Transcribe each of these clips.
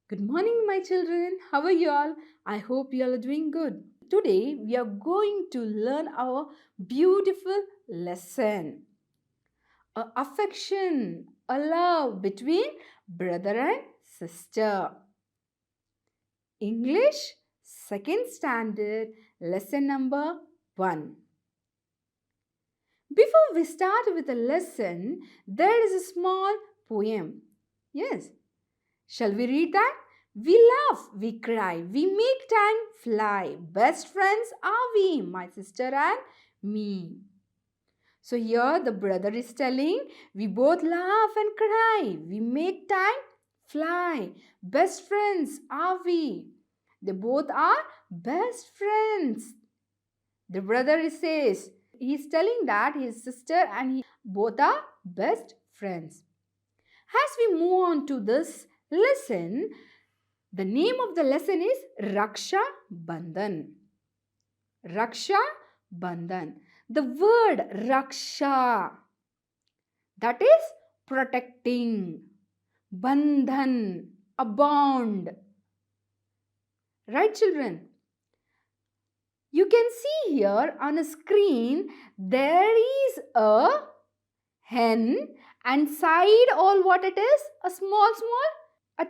Good morning, my children. How are you all? I hope you all are doing good. Today, we are going to learn our beautiful lesson. Affection, a love between brother and sister. English, second standard, lesson number 1. Before we start with the lesson, there is a small poem. Yes. Shall we read that? We laugh, we cry, we make time fly. Best friends are we, my sister and me. So here the brother is telling, we both laugh and cry. We make time fly. Best friends are we. They both are best friends. The brother says, he is telling that his sister and he both are best friends. As we move on to this lesson, the name of the lesson is Raksha Bandhan. Raksha Bandhan. The word Raksha, that is protecting. Bandhan, a bond. Right, children? You can see here on a screen, there is a hen and side all what it is, a small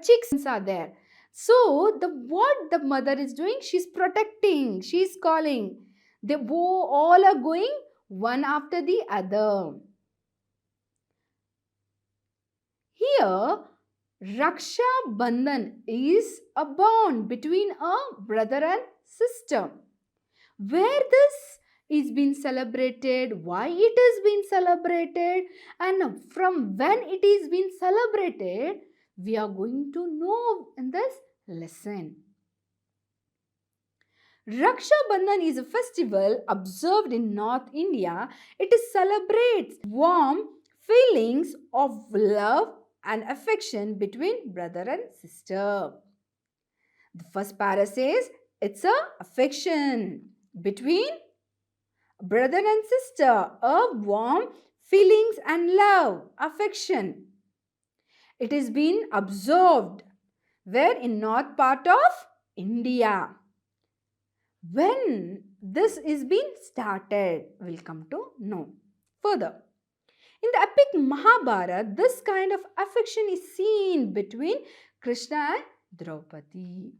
chicks are there. So what the mother is doing, she's protecting, she's calling. They all are going one after the other. Here, Raksha Bandhan is a bond between a brother and sister. Where this is being celebrated, why it is being celebrated, and from when it is being celebrated, we are going to know in this lesson. Raksha Bandhan is a festival observed in North India. It celebrates warm feelings of love and affection between brother and sister. The first para says it's a affection between brother and sister, a warm feelings and love, affection. It is been observed where in north part of India. When this is being started, we'll come to know further. In the epic Mahabharata, this kind of affection is seen between Krishna and Draupadi.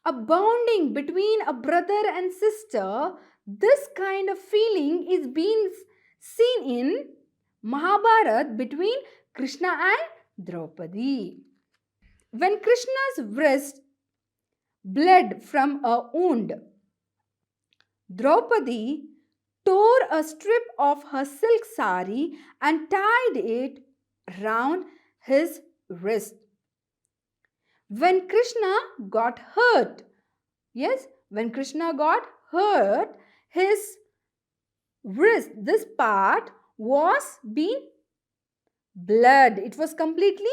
A bonding between a brother and sister, this kind of feeling is being seen in Mahabharata between Krishna and Draupadi. When Krishna's wrist bled from a wound, Draupadi tore a strip of her silk sari and tied it round his wrist. When Krishna got hurt, when Krishna got hurt, his wrist, this part was being blood. It was completely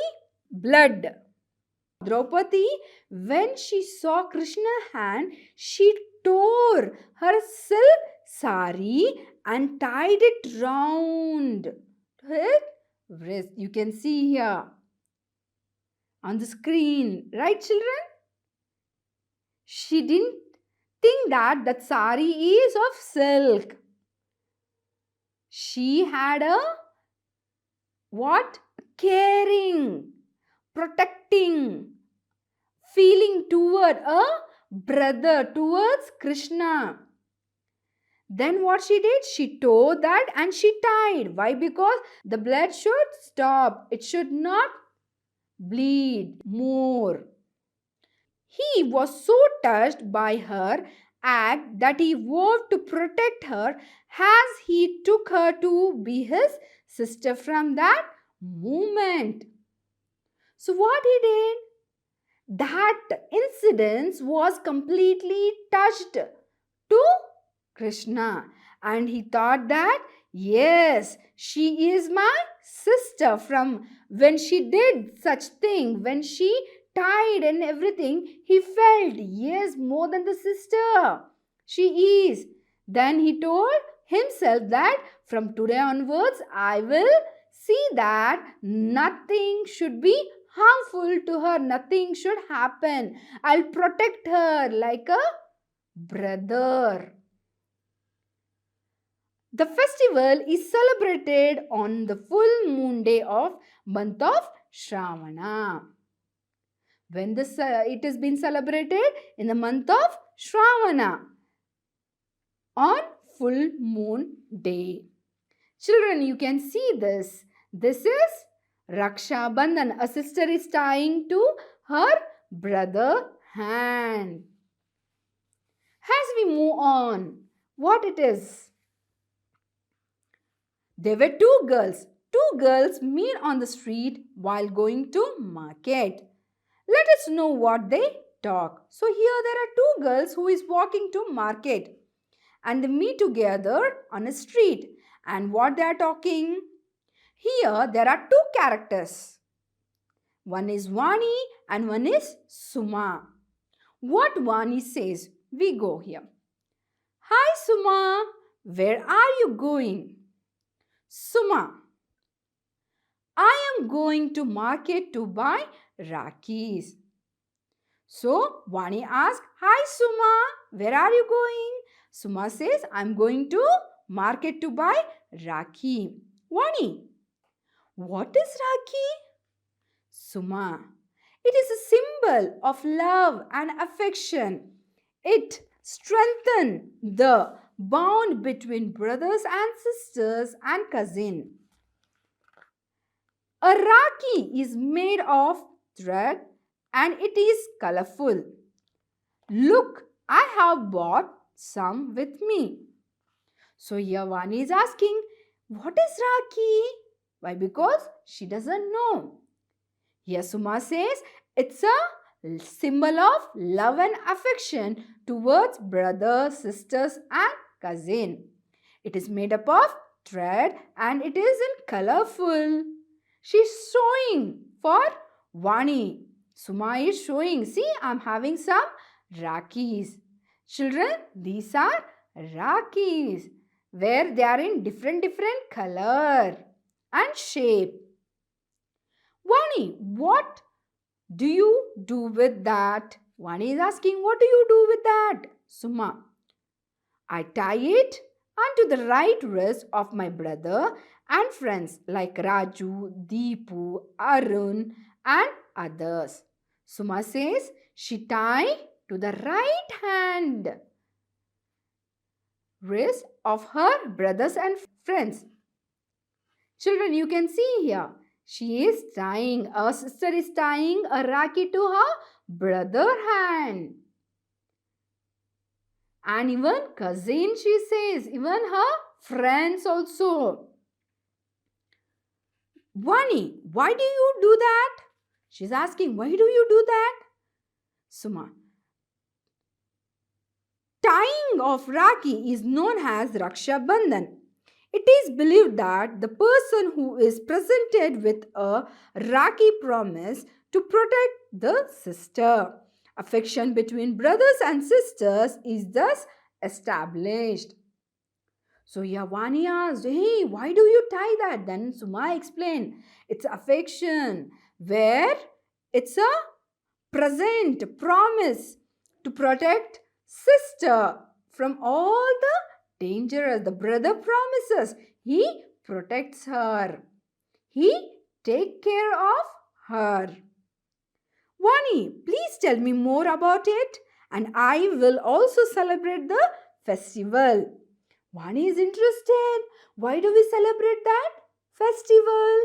blood. Draupadi, when she saw Krishna's hand, she tore her silk sari and tied it round her wrist. You can see here on the screen, right, children? She didn't think that sari is of silk. She had a what? Caring, protecting feeling toward a brother, towards Krishna. Then what she did? She tore that and she tied. Why? Because the blood should stop. It should not bleed more. He was so touched by her act that he vowed to protect her as he took her to be his sister from that moment. So what he did? That incident was completely touched to Krishna, and he thought that yes, she is my sister. From when she did such thing, when she tied and everything, he felt yes, more than the sister she is. Then he told himself that from today onwards I will see that nothing should be harmful to her. Nothing should happen. I'll protect her like a brother. The festival is celebrated on the full moon day of month of Shravana. When it has been celebrated in the month of Shravana on full moon day. Children, you can see this. This is Raksha Bandhan. A sister is tying to her brother hand. As we move on, what it is? There were two girls. Two girls meet on the street while going to market. Let us know what they talk. So here there are two girls who is walking to market and they meet together on a street. And what they are talking? Here there are two characters. One is Vani and one is Suma. What Vani says? We go here. Hi Suma, where are you going? Suma, I am going to market to buy Rakis. So Vani asks, hi Suma, where are you going? Suma says, I am going to market to buy Rakhi. Vani, what is Rakhi? Suma, it is a symbol of love and affection. It strengthens the bond between brothers and sisters and cousins. A Rakhi is made of thread and it is colorful. Look, I have bought some with me. So Yavani is asking, what is Rakhi? Why? Because she doesn't know. Here Suma says, it's a symbol of love and affection towards brothers, sisters and cousin. It is made up of thread and it is in colorful. She is showing for Vani. Suma is showing, see, I am having some Rakhis. Children, these are Rakhis where they are in different color and shape. Vani, what do you do with that? Vani is asking, what do you do with that? Suma, I tie it onto the right wrist of my brother and friends like Raju, Deepu, Arun and others. Suma says she tie to the right hand wrist of her brothers and friends. Children, you can see here. She is tying, a sister is tying a Rakhi to her brother hand. And even cousin, she says, even her friends also. Vani, why do you do that? She's asking, why do you do that? Suma, tying of Rakhi is known as Raksha Bandhan. It is believed that the person who is presented with a Rakhi promise to protect the sister. Affection between brothers and sisters is thus established. So Yavani asked, hey, why do you tie that? Then Suma explained, it's affection where it's a present promise to protect sister from all the danger. The brother promises, he protects her. He takes care of her. Vani, please tell me more about it and I will also celebrate the festival. Vani is interested. Why do we celebrate that festival?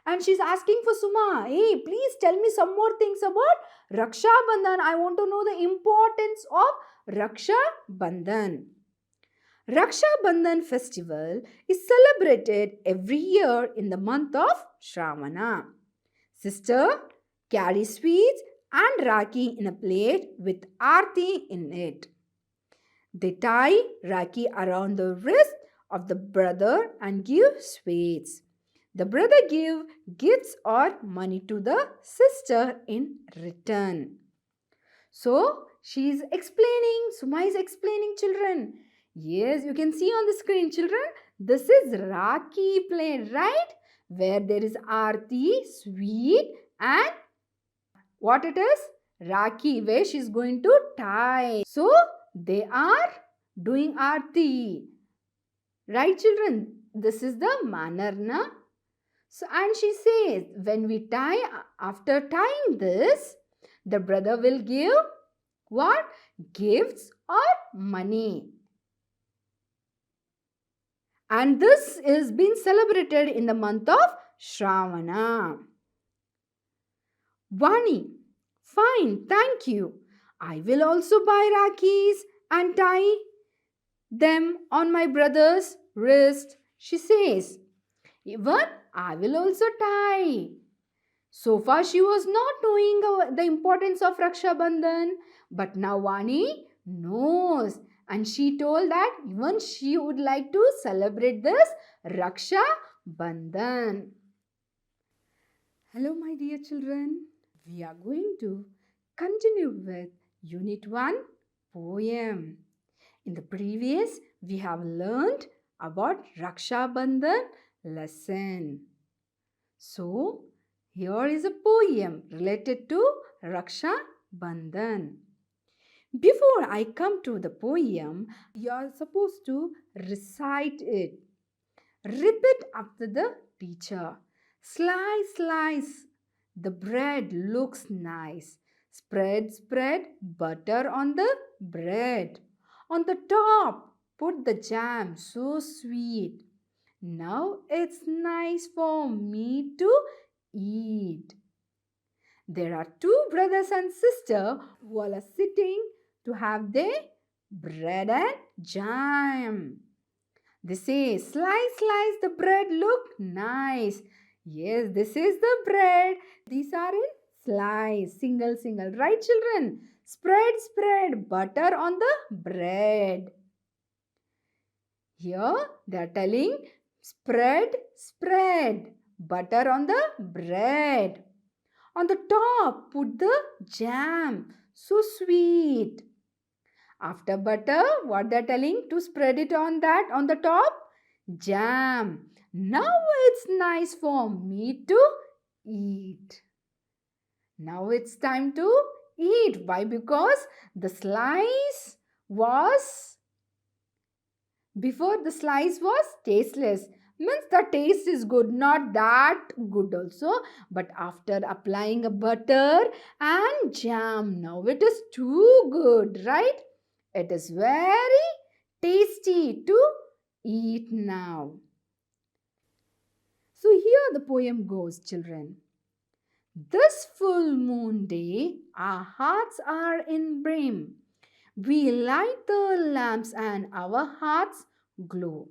And she's asking for Suma, hey, please tell me some more things about Raksha Bandhan. I want to know the importance of Raksha Bandhan. Raksha Bandhan festival is celebrated every year in the month of Shravana. Sister carry sweets and Rakhi in a plate with Aarti in it. They tie Rakhi around the wrist of the brother and give sweets. The brother give gifts or money to the sister in return. So, she is explaining, Suma is explaining, children. Yes, you can see on the screen, children. This is Rakhi plate, right? Where there is Aarti, sweet and what it is? Rakhi, where she is going to tie. So they are doing aarti. Right, children? This is the manner, na? So, and she says, when we tie, after tying this, the brother will give what? Gifts or money. And this is being celebrated in the month of Shravana. Vani, fine, thank you. I will also buy Rakhis and tie them on my brother's wrist, she says. Even I will also tie. So far, she was not knowing the importance of Raksha Bandhan, but now Vani knows, and she told that even she would like to celebrate this Raksha Bandhan. Hello, my dear children. We are going to continue with Unit 1 poem. In the previous, we have learned about Raksha Bandhan lesson. So, here is a poem related to Raksha Bandhan. Before I come to the poem, you are supposed to recite it. Repeat after the teacher. Slice, slice. The bread looks nice. Spread, spread butter on the bread. On the top, put the jam, so sweet. Now it's nice for me to eat. There are two brothers and sisters who are sitting to have their bread and jam. They say, slice, slice, the bread look nice. Yes, this is the bread. These are in slice, single, single. Right, children? Spread, spread butter on the bread. Here they are telling, spread, spread butter on the bread. On the top, put the jam. So sweet. After butter, what they are telling? To spread it on that, on the top, jam. Now it's nice for me to eat. Now it's time to eat. Why? Because the slice was, before the slice was tasteless. Means the taste is good, not that good also. But after applying a butter and jam, now it is too good, right? It is very tasty to eat now. So here the poem goes, children. This full moon day, our hearts are in brim. We light the lamps and our hearts glow.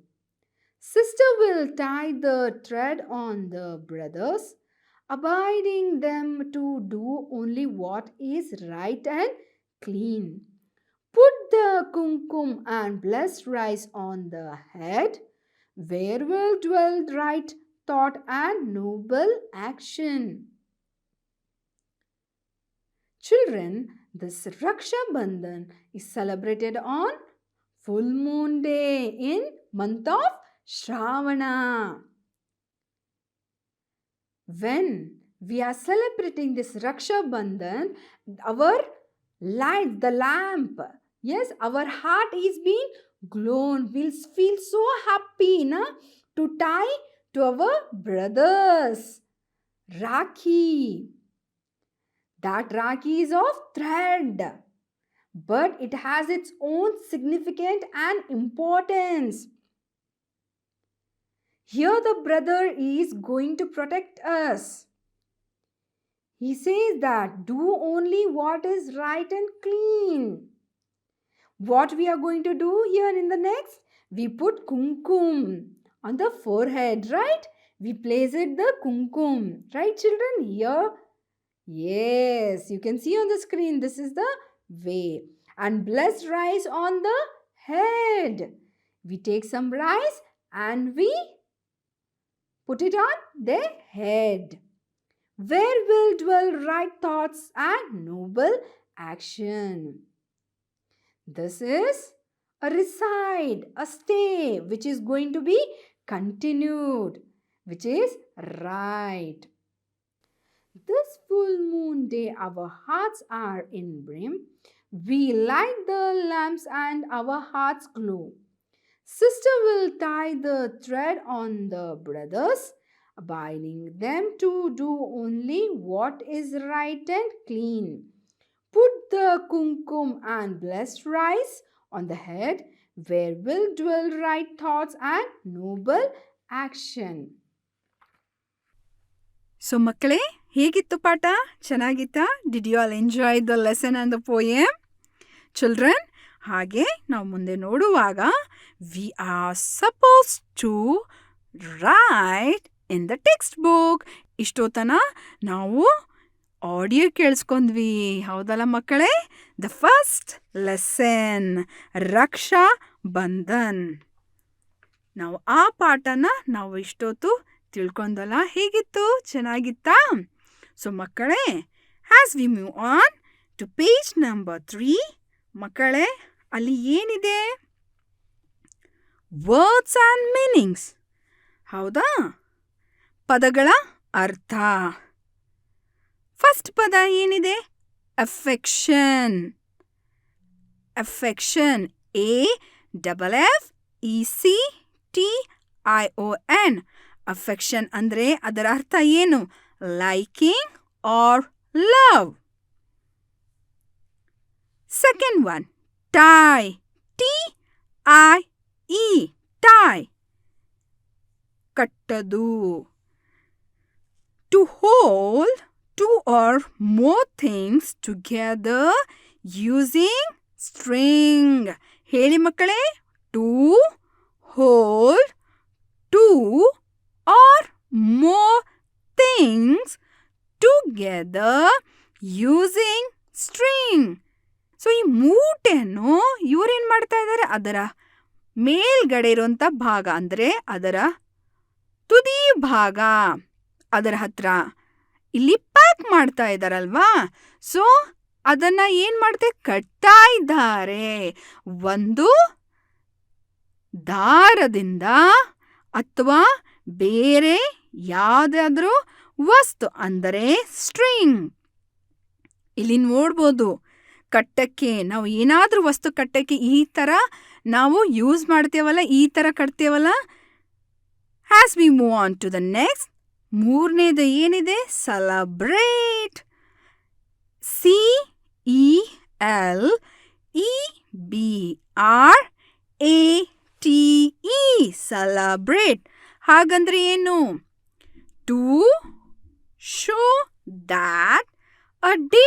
Sister will tie the thread on the brothers, abiding them to do only what is right and clean. Put the kumkum and blessed rice on the head, where will dwell right thought and noble action. Children, this Raksha Bandhan is celebrated on full moon day in month of Shravana. When we are celebrating this Raksha Bandhan, our light, the lamp, yes, our heart is being glown. We'll feel so happy to tie to our brothers. Rakhi. That Rakhi is of thread, but it has its own significance and importance. Here the brother is going to protect us. He says that do only what is right and clean. What we are going to do here in the next? We put kumkum on the forehead, right? We place it the kumkum, right children? Here, yes, you can see on the screen, this is the way. And blessed rice on the head. We take some rice and we put it on their head. Where will dwell right thoughts and noble action? This is a reside, a stay, which is going to be continued, which is right. This full moon day, our hearts are in brim. We light the lamps and our hearts glow. Sister will tie the thread on the brothers, binding them to do only what is right and clean. Put the kumkum and blessed rice on the head, where will dwell right thoughts and noble action. So ಮಕ್ಕಳೇ, ಹೇಗಿತ್ತು ಪಾಠ? ಚೆನ್ನಾಗಿತ್ತಾ? Did you all enjoy the lesson and the poem children? ಹಾಗೆ ನಾವು ಮುಂದೆ ನೋಡುವಾಗ we are suppose to write in the text book. ಇಷ್ಟೊತ್ತನ ನಾವು ಆಡಿಯೋ ಕೇಳಿಸ್ಕೊಂಡ್ವಿ, ಹೌದಲ್ಲ ಮಕ್ಕಳೇ? The first lesson Raksha Bandhan. ನಾವು ಆ ಪಾಠನ ನಾವು ಇಷ್ಟೊತ್ತು ತಿಳ್ಕೊಂಡಲ್ಲ, ಹೇಗಿತ್ತು? ಚೆನ್ನಾಗಿತ್ತಾ? ಸೊ ಮಕ್ಕಳೇ, has we move on to page number 3. ಮಕ್ಕಳೇ, ಅಲ್ಲಿ ಏನಿದೆ? Words and meanings. ಹೌದಾ? ಪದಗಳ ಅರ್ಥ. ಫಸ್ಟ್ ಪದ ಏನಿದೆ? ಅಫೆಕ್ಷನ್. Affection, AFFECTION. ಅಫೆಕ್ಷನ್ ಅಂದರೆ ಅದರ ಅರ್ಥ ಏನು? Liking or love. Second one, tie. TIE, tie, ಕಟ್ಟದು. To hold two or more things together using string. ಹೇಳಿ ಮಕ್ಕಳೇ. To hold two or more things together using string. So ಈ ಮೂಟೆಯನ್ನು ಇವರೇನು ಮಾಡ್ತಾ ಇದ್ದಾರೆ? ಅದರ ಮೇಲ್ಗಡೆ ಇರುವಂಥ ಭಾಗ ಅಂದರೆ ಅದರ ತುದಿ ಭಾಗ, ಅದರ ಹತ್ರ ಇಲ್ಲಿ ಪ್ಯಾಕ್ ಮಾಡ್ತಾ ಇದ್ದಾರಲ್ವಾ? ಸೊ ಅದನ್ನು ಏನು ಮಾಡ್ತಾರೆ? ಕಟ್ತಾ ಇದ್ದಾರೆ. ಒಂದು ದಾರದಿಂದ ಅಥವಾ ಬೇರೆ ಯಾವುದಾದ್ರೂ ವಸ್ತು ಅಂದರೆ ಸ್ಟ್ರಿಂಗ್. ಇಲ್ಲಿ ನೋಡ್ಬೋದು, ಕಟ್ಟಕ್ಕೆ ನಾವು ಏನಾದರೂ ವಸ್ತು ಕಟ್ಟಕ್ಕೆ ಈ ಥರ ನಾವು ಯೂಸ್ ಮಾಡ್ತೇವಲ್ಲ, ಈ ಥರ ಕಟ್ತೇವಲ್ಲ. Has we move on to the next. ಮೂರನೇದು ಏನಿದೆ? ಸೆಲೆಬ್ರೇಟ್. CELEBRATE. ಸೆಲೆಬ್ರೇಟ್ ಹಾಗಂದ್ರೆ ಏನು? To show that a day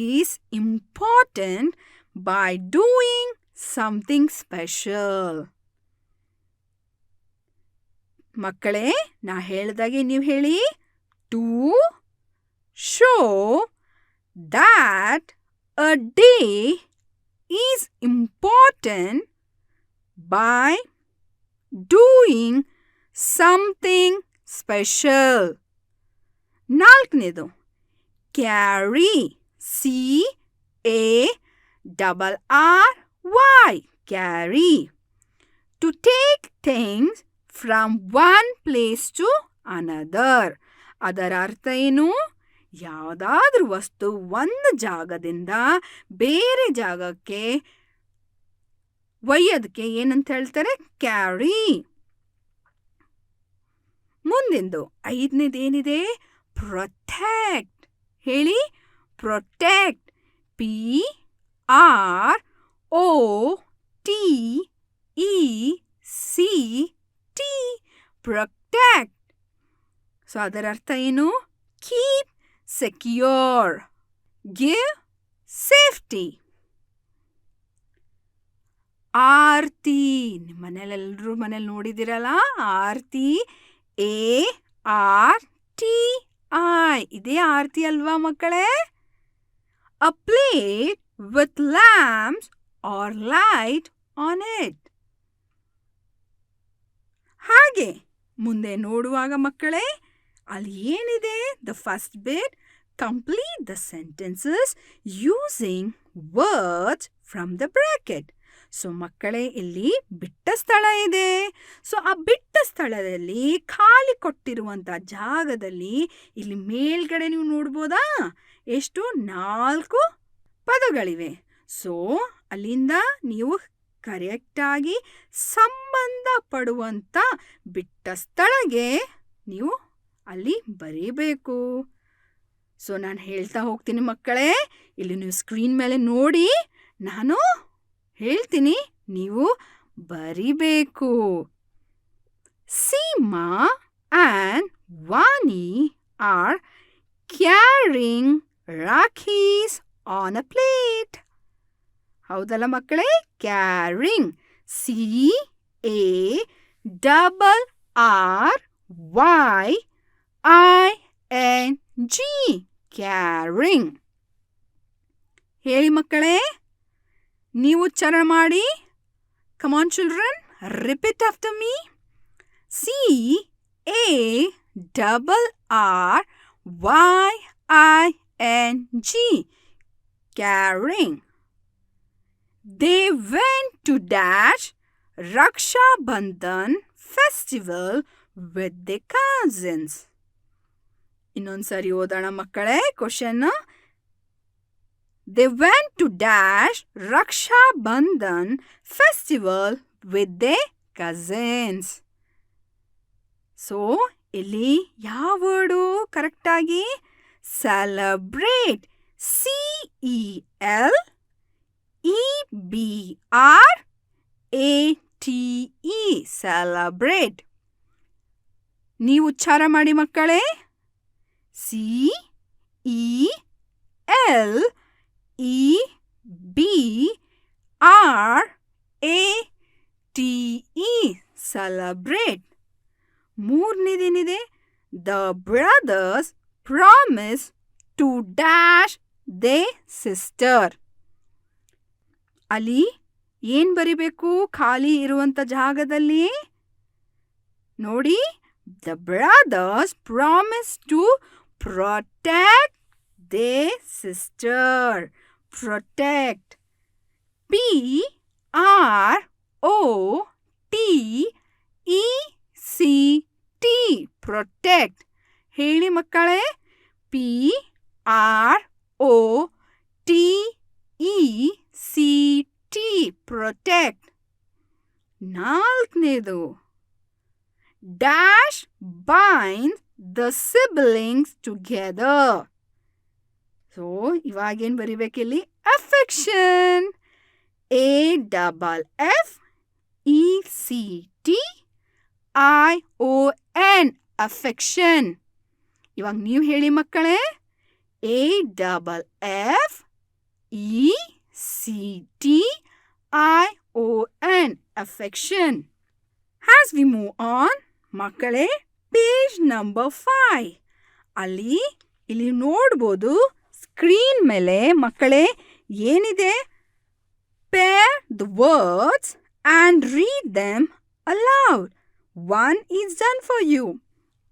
is important by doing something special. ಮಕ್ಕಳೇ, ನಾ ಹೇಳಿದಾಗೆ ನೀವು ಹೇಳಿ. To show that a day is important by doing something special. ನಾಲ್ಕನೇದು carry. CARRY, carry. To take things from one place to another. ಅದರ ಅರ್ಥ ಏನು? ಯಾವುದಾದ್ರೂ ವಸ್ತು ಒಂದು ಜಾಗದಿಂದ ಬೇರೆ ಜಾಗಕ್ಕೆ ಒಯ್ಯೋದಕ್ಕೆ ಏನಂತ ಹೇಳ್ತಾರೆ? ಕ್ಯಾರಿ. ಮುಂದಿಂದು ಐದನೇದು ಏನಿದೆ? ಪ್ರೊಟೆಕ್ಟ್. ಹೇಳಿ. ಪ್ರೊಟೆಕ್ಟ್. PROTECT. ಪ್ರೊಟೆಕ್ಟ್. ಸೊ ಅದರ ಅರ್ಥ ಏನು? Keep secure, give safety. Aarti. ನಿಮ್ಮ ಮನೇಲೆಲ್ಲರೂ ಮನೇಲಿ ನೋಡಿದಿರಲ್ಲ ಆರ್ತಿ. ARTI. ಇದೇ ಆರ್ತಿ ಅಲ್ವಾ ಮಕ್ಕಳೇ? A plate with lamps are light on it. ಹಾಗೆ ಮುಂದೆ ನೋಡುವಾಗ ಮಕ್ಕಳೇ, ಅಲ್ಲಿ ಏನಿದೆ? The first bit, complete the sentences using words from the bracket. So ಮಕ್ಕಳೇ, ಇಲ್ಲಿ ಬಿಟ್ಟ ಸ್ಥಳ ಇದೆ. ಸೊ ಆ ಬಿಟ್ಟ ಸ್ಥಳದಲ್ಲಿ ಖಾಲಿ ಕೊಟ್ಟಿರುವಂಥ ಜಾಗದಲ್ಲಿ ಇಲ್ಲಿ ಮೇಲ್ಗಡೆ ನೀವು ನೋಡ್ಬೋದಾ, ಎಷ್ಟು 4 ಪದಗಳಿವೆ. ಸೊ ಅಲ್ಲಿಂದ ನೀವು ಕರೆಕ್ಟಾಗಿ ಸಂಬಂಧ ಪಡುವಂಥ ಬಿಟ್ಟ ಸ್ಥಳಗೆ ನೀವು ಅಲ್ಲಿ ಬರೀಬೇಕು. ಸೊ ನಾನು ಹೇಳ್ತಾ ಹೋಗ್ತೀನಿ ಮಕ್ಕಳೇ, ಇಲ್ಲಿ ನೀವು ಸ್ಕ್ರೀನ್ ಮೇಲೆ ನೋಡಿ, ನಾನು ಹೇಳ್ತೀನಿ, ನೀವು ಬರಿಬೇಕು. Seema and Vani are carrying rakhis on a plate. ಹೌದಲ್ಲ ಮಕ್ಕಳೇ? Carrying, CARRYING, carrying. ಹೇಳಿ ಮಕ್ಕಳೇ, ನೀವು ಉಚ್ಚಾರ ಮಾಡಿ. Come on children, repeat after me. CARRYING, carrying. They went to dash Raksha Bandhan festival with their cousins. ಇನ್ನೊಂದ್ಸರಿ ಓದೋಣ ಮಕ್ಕಳೇ question. They went to dash Raksha Bandhan festival with their cousins. So ಇಲ್ಲಿ ಯಾವ ವರ್ಡು ಕರೆಕ್ಟಾಗಿ? Celebrate, CELEBRATE, celebrate. ನೀವು ಉಚ್ಚಾರ ಮಾಡಿ ಮಕ್ಕಳೇ. CELEBRATE, celebrate. ಮೂರನೇದೇನಿದೆ? The brothers promise to dash the sister. ಅಲ್ಲಿ ಏನು ಬರಿಬೇಕು ಖಾಲಿ ಇರುವಂಥ ಜಾಗದಲ್ಲಿ? ನೋಡಿ, the brothers promise to protect the sister. Protect, PROTECT, protect. ಹೇಳಿ ಮಕ್ಕಳೇ, PROTECT, ಪ್ರೊಟೆಕ್ಟ್. ನಾಲ್ಕನೇದು, dash bind the siblings together. So ಇವಾಗೇನು ಬರಿಬೇಕಿಲ್ಲಿ? Affection, AFFECTION, affection. ಇವಾಗ ನೀವು ಹೇಳಿ ಮಕ್ಕಳೇ, AFFECTION, affection. As we move on, ಮಕ್ಕಳೇ, ಪೇಜ್ ನಂಬರ್ 5 ಇಲ್ಲಿ ನೋಡ್ಬೋದು ಸ್ಕ್ರೀನ್ ಮೇಲೆ ಮಕ್ಕಳೇ ಏನಿದೆ? Pair the words and read them aloud. One is done for you.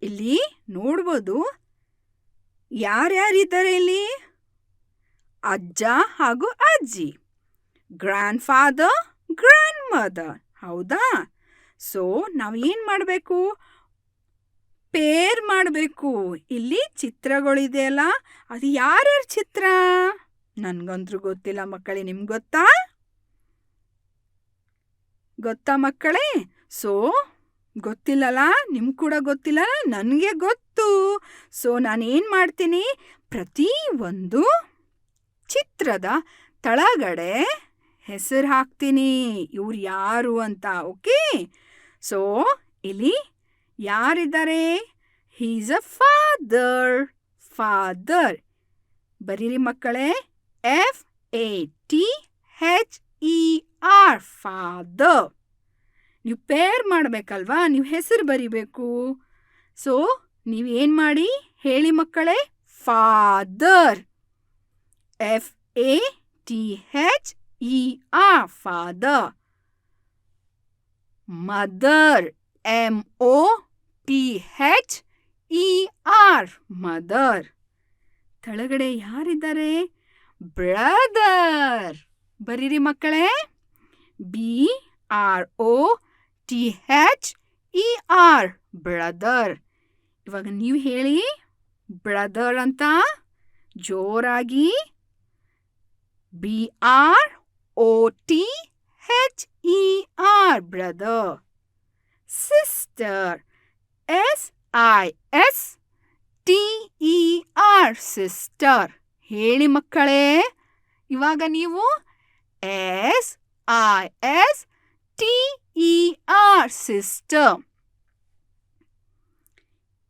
ಇಲ್ಲಿ ನೋಡ್ಬೋದು ಯಾರ್ಯಾರಿದ್ದಾರೆ ಇಲ್ಲಿ? ಅಜ್ಜ ಹಾಗೂ ಅಜ್ಜಿ, ಗ್ರ್ಯಾಂಡ್ ಫಾದರ್, ಗ್ರ್ಯಾಂಡ್ ಮದರ್. ಹೌದಾ? ಸೊ ನಾವು ಏನು ಮಾಡಬೇಕು? ಪೇರ್ ಮಾಡಬೇಕು. ಇಲ್ಲಿ ಚಿತ್ರಗಳಿದೆಯಲ್ಲ, ಅದು ಯಾರ್ಯಾರ ಚಿತ್ರ? ನನಗಂತೂ ಗೊತ್ತಿಲ್ಲ ಮಕ್ಕಳೇ, ನಿಮ್ಗೆ ಗೊತ್ತಾ? ಗೊತ್ತಾ ಮಕ್ಕಳೇ? ಸೊ ಗೊತ್ತಿಲ್ಲಲ್ಲ, ನಿಮ್ಗೆ ಕೂಡ ಗೊತ್ತಿಲ್ಲ, ನನಗೆ ಗೊತ್ತು. ಸೊ ನಾನೇನು ಮಾಡ್ತೀನಿ, ಪ್ರತಿ ಒಂದು ಚಿತ್ರದ ತಳಗಡೆ ಹೆಸರು ಹಾಕ್ತೀನಿ, ಇವ್ರು ಯಾರು ಅಂತ. ಓಕೆ? ಸೊ ಇಲ್ಲಿ ಯಾರಿದ್ದಾರೆ? He is a father. Father ಬರೀರಿ ಮಕ್ಕಳೇ, FATHER, ಫಾದರ್. ನೀವು ಪೇರ್ ಮಾಡಬೇಕಲ್ವಾ, ನೀವು ಹೆಸರು ಬರಿಬೇಕು. ಸೊ ನೀವೇನು ಮಾಡಿ ಹೇಳಿ ಮಕ್ಕಳೇ? Father, FATHER, father. Mother, MOTHER, mother. ಕೆಳಗಡೆ ಯಾರಿದ್ದಾರೆ? ಬ್ರದರ್. ಬರೀರಿ ಮಕ್ಕಳೇ, BROTHER ಬ್ರದರ್. ಇವಾಗ ನೀವು ಹೇಳಿ ಬ್ರದರ್ ಅಂತ ಜೋರಾಗಿ. BROTHER brother. Sister SISTER sister. ಹೇಳಿ ಮಕ್ಕಳೇ. ಇವಾಗ ನೀವು SISTER ಸಿಸ್ಟರ್.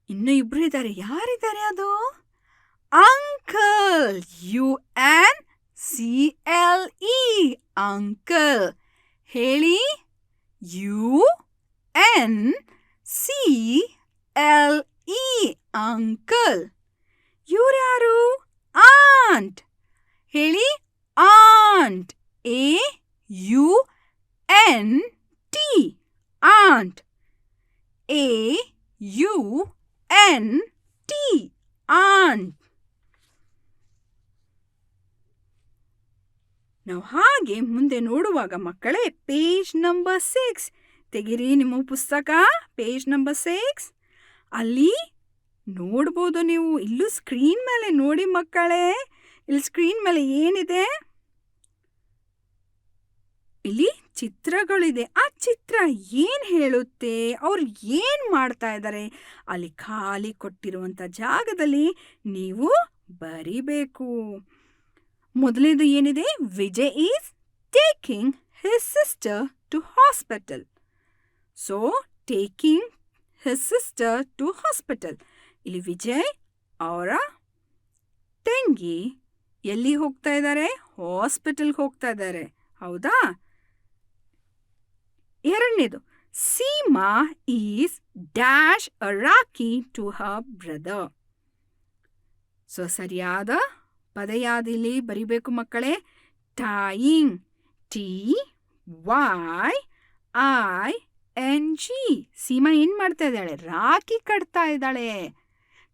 ಇನ್ನು ಇಬ್ರು ಇದ್ದಾರೆ. ಯಾರಿದ್ದಾರೆ ಅದು? ಅಂಕಲ್. UNCLE uncle. ಹೇಳಿ UNCLE ಅಂಕಲ್. ಇವ್ರ್ಯಾರು? ಆಂಟ್. ಹೇಳಿ aunt. AUNT aunt. AUNT aunt. ನಾವು ಹಾಗೆ ಮುಂದೆ ನೋಡುವಾಗ ಮಕ್ಕಳೇ ಪೇಜ್ ನಂಬರ್ 6 ತೆಗಿರಿ ನಿಮ್ಮ ಪುಸ್ತಕ. ಪೇಜ್ ನಂಬರ್ 6 ಅಲ್ಲಿ ನೋಡ್ಬೋದು ನೀವು. ಇಲ್ಲೂ ಸ್ಕ್ರೀನ್ ಮೇಲೆ ನೋಡಿ ಮಕ್ಕಳೇ. ಇಲ್ಲಿ ಸ್ಕ್ರೀನ್ ಮೇಲೆ ಏನಿದೆ? ಇಲ್ಲಿ ಚಿತ್ರಗಳಿದೆ. ಆ ಚಿತ್ರ ಏನು ಹೇಳುತ್ತೆ? ಅವ್ರು ಏನು ಮಾಡ್ತಾ ಇದ್ದಾರೆ? ಅಲ್ಲಿ ಖಾಲಿ ಕೊಟ್ಟಿರುವಂಥ ಜಾಗದಲ್ಲಿ ನೀವು ಬರಿಬೇಕು. ಮೊದಲನೇದು ಏನಿದೆ? Vijay is taking his sister to hospital. So taking his sister to hospital. ಇಲ್ಲಿ ವಿಜಯ್ ಅವರ ತಂಗಿ ಎಲ್ಲಿ ಹೋಗ್ತಾ ಇದ್ದಾರೆ? ಹಾಸ್ಪಿಟಲ್ಗೆ ಹೋಗ್ತಾ ಇದ್ದಾರೆ. ಹೌದಾ? ಎರಡನೇದು Seema is dash a rakhi to her brother. So ಸರಿಯಾದ ಪದ ಯಾವ್ದಿಲ್ಲಿ ಬರಿಬೇಕು ಮಕ್ಕಳೇ? ಟೈಯಿಂಗ್. TYING. ಸೀಮಾ ಏನು ಮಾಡ್ತಾ ಇದ್ದಾಳೆ? ರಾಖಿ ಕಟ್ತಾ ಇದ್ದಾಳೆ.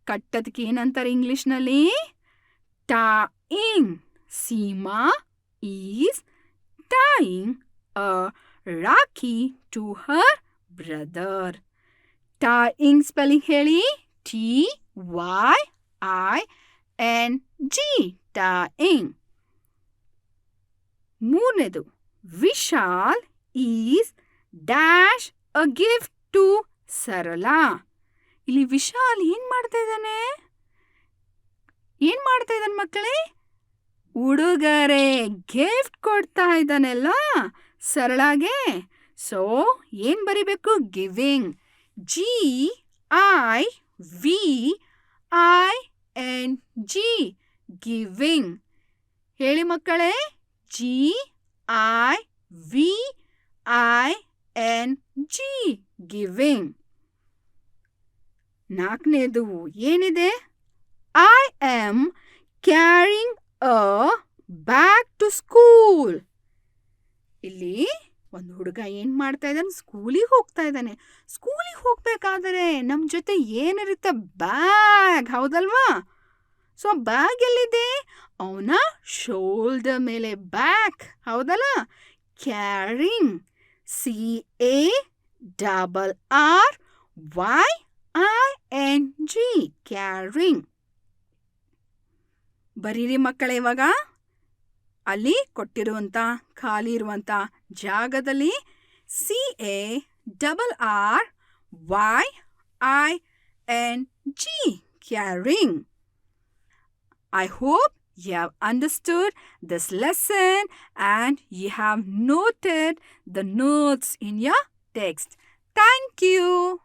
ಕಟ್ಟೋದಕ್ಕೆ ಏನಂತಾರೆ ಇಂಗ್ಲಿಷ್ನಲ್ಲಿ? Tying. Seema is tying a rakhi to her brother. Tying spelling ಹೇಳಿ. TYING tying. ಮೂರನೇದು Vishal is dash a gift to Sarala. ಇಲ್ಲಿ ವಿಶಾಲ್ ಏನು ಮಾಡ್ತಾ ಇದ್ದಾನೆ? ಏನು ಮಾಡ್ತಾ ಇದ್ದಾನೆ ಮಕ್ಕಳೇ? ಉಡುಗೊರೆ ಗಿಫ್ಟ್ ಕೊಡ್ತಾ ಇದ್ದಾನೆಲ್ಲ ಸರಳಾಗೆ. ಸೊ ಏನು ಬರಿಬೇಕು? ಗಿವಿಂಗ್. GIVING giving. ಹೇಳಿ ಮಕ್ಕಳೇ. GIVING giving. ನಾಲ್ಕನೇದು ಏನಿದೆ? I am carrying a bag to school. ಇಲ್ಲಿ ಒಂದು ಹುಡುಗ ಏನು ಮಾಡ್ತಾ ಇದ್ದಾನೆ? ಸ್ಕೂಲಿಗೆ ಹೋಗ್ತಾ ಇದ್ದಾನೆ. ಸ್ಕೂಲಿಗೆ ಹೋಗ್ಬೇಕಾದ್ರೆ ನಮ್ಮ ಜೊತೆ ಏನಿರುತ್ತೆ? ಬ್ಯಾಗ್. ಹೌದಲ್ವಾ? ಸೊ ಬ್ಯಾಗ್ ಎಲ್ಲಿದೆ? ಅವನ ಶೋಲ್ಡರ್ ಮೇಲೆ ಬ್ಯಾಗ್. ಹೌದಲ್ಲ? ಕ್ಯಾರಿಂಗ್. CARRYING carrying. ಬರೀರಿ ಮಕ್ಕಳೇ. ಇವಾಗ ಅಲ್ಲಿ ಕೊಟ್ಟಿರುವಂಥ ಖಾಲಿ ಇರುವಂಥ ಜಾಗದಲ್ಲಿ CARRYING carrying. I hope you have understood this lesson and you have noted the notes in your text. Thank you.